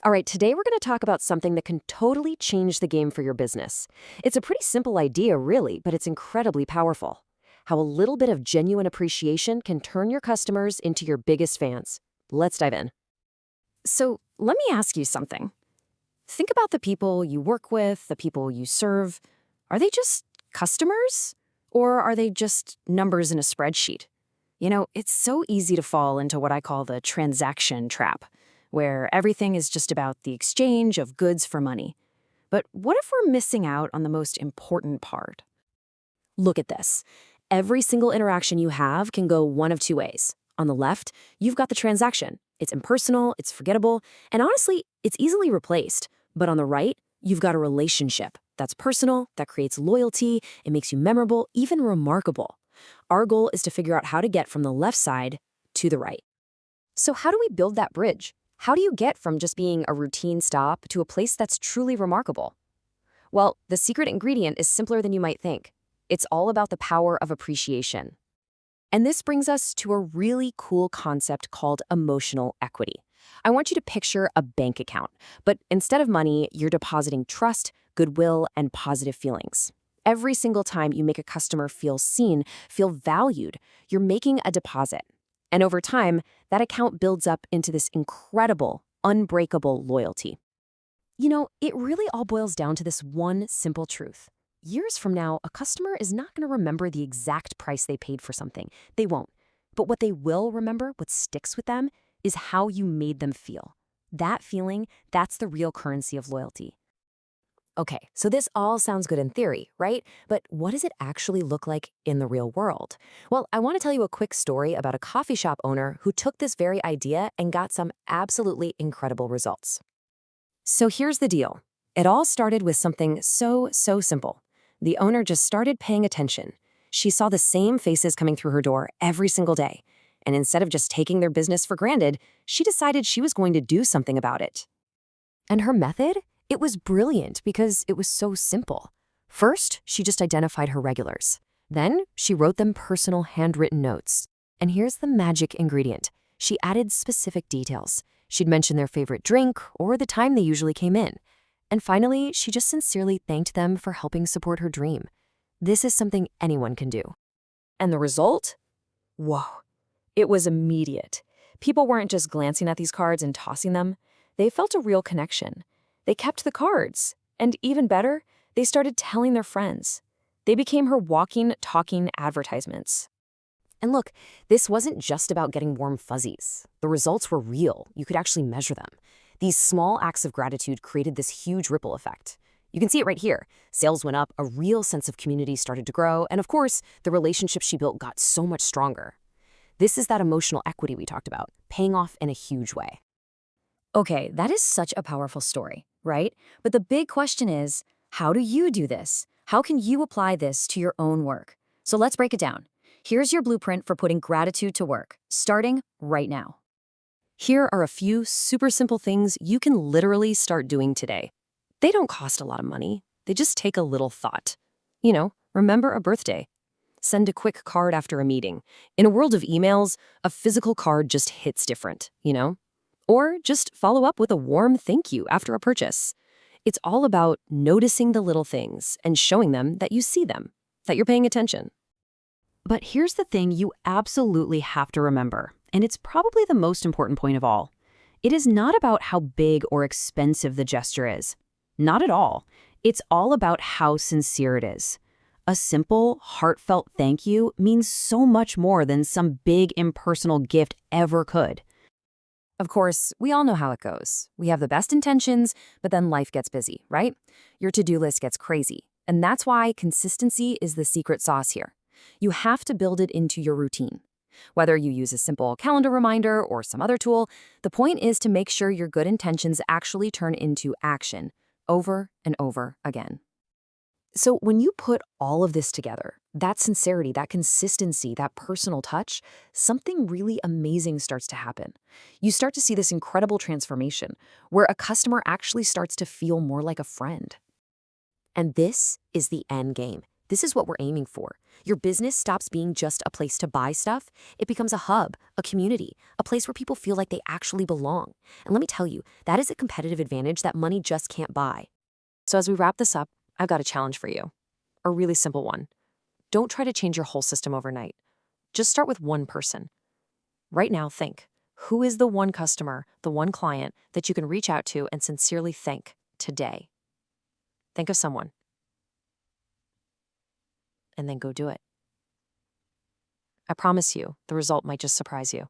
All right, today we're going to talk about something that can totally change the game for your business. It's a pretty simple idea, really, but it's incredibly powerful. How a little bit of genuine appreciation can turn your customers into your biggest fans. Let's dive in. So let me ask you something. Think about the people you work with, the people you serve. Are they just customers? Or are they just numbers in a spreadsheet? It's so easy to fall into what I call the transaction trap, where everything is just about the exchange of goods for money. But what if we're missing out on the most important part? Look at this. Every single interaction you have can go one of two ways. On the left, you've got the transaction. It's impersonal, it's forgettable, and honestly, it's easily replaced. But on the right, you've got a relationship that's personal, that creates loyalty, it makes you memorable, even remarkable. Our goal is to figure out how to get from the left side to the right. So how do we build that bridge? How do you get from just being a routine stop to a place that's truly remarkable? Well, the secret ingredient is simpler than you might think. It's all about the power of appreciation. And this brings us to a really cool concept called emotional equity. I want you to picture a bank account, but instead of money, you're depositing trust, goodwill, and positive feelings. Every single time you make a customer feel seen, feel valued, you're making a deposit. And over time, that account builds up into this incredible, unbreakable loyalty. It really all boils down to this one simple truth. Years from now, a customer is not going to remember the exact price they paid for something. They won't. But what they will remember, what sticks with them, is how you made them feel. That feeling, that's the real currency of loyalty. Okay, so this all sounds good in theory, right? But what does it actually look like in the real world? Well, I want to tell you a quick story about a coffee shop owner who took this very idea and got some absolutely incredible results. So here's the deal. It all started with something so simple. The owner just started paying attention. She saw the same faces coming through her door every single day. And instead of just taking their business for granted, she decided she was going to do something about it. And her method? It was brilliant because it was so simple. First, she just identified her regulars. Then, she wrote them personal handwritten notes. And here's the magic ingredient. She added specific details. She'd mention their favorite drink or the time they usually came in. And finally, she just sincerely thanked them for helping support her dream. This is something anyone can do. And the result? Whoa. It was immediate. People weren't just glancing at these cards and tossing them. They felt a real connection. They kept the cards. And even better, they started telling their friends. They became her walking, talking advertisements. And look, this wasn't just about getting warm fuzzies. The results were real. You could actually measure them. These small acts of gratitude created this huge ripple effect. You can see it right here. Sales went up, a real sense of community started to grow, and of course, the relationships she built got so much stronger. This is that emotional equity we talked about, paying off in a huge way. Okay, that is such a powerful story, right? But the big question is, how do you do this? How can you apply this to your own work? So let's break it down. Here's your blueprint for putting gratitude to work, starting right now. Here are a few super simple things you can literally start doing today. They don't cost a lot of money. They just take a little thought. Remember a birthday. Send a quick card after a meeting. In a world of emails, a physical card just hits different. Or just follow up with a warm thank you after a purchase. It's all about noticing the little things and showing them that you see them, that you're paying attention. But here's the thing you absolutely have to remember, and it's probably the most important point of all. It is not about how big or expensive the gesture is. Not at all. It's all about how sincere it is. A simple, heartfelt thank you means so much more than some big impersonal gift ever could. Of course, we all know how it goes. We have the best intentions, but then life gets busy, right? Your to-do list gets crazy. And that's why consistency is the secret sauce here. You have to build it into your routine. Whether you use a simple calendar reminder or some other tool, the point is to make sure your good intentions actually turn into action over and over again. So when you put all of this together, that sincerity, that consistency, that personal touch, something really amazing starts to happen. You start to see this incredible transformation where a customer actually starts to feel more like a friend. And this is the end game. This is what we're aiming for. Your business stops being just a place to buy stuff. It becomes a hub, a community, a place where people feel like they actually belong. And let me tell you, that is a competitive advantage that money just can't buy. So as we wrap this up, I've got a challenge for you. A really simple one. Don't try to change your whole system overnight. Just start with one person. Right now, think, who is the one customer, the one client that you can reach out to and sincerely thank today? Think of someone. And then go do it. I promise you, the result might just surprise you.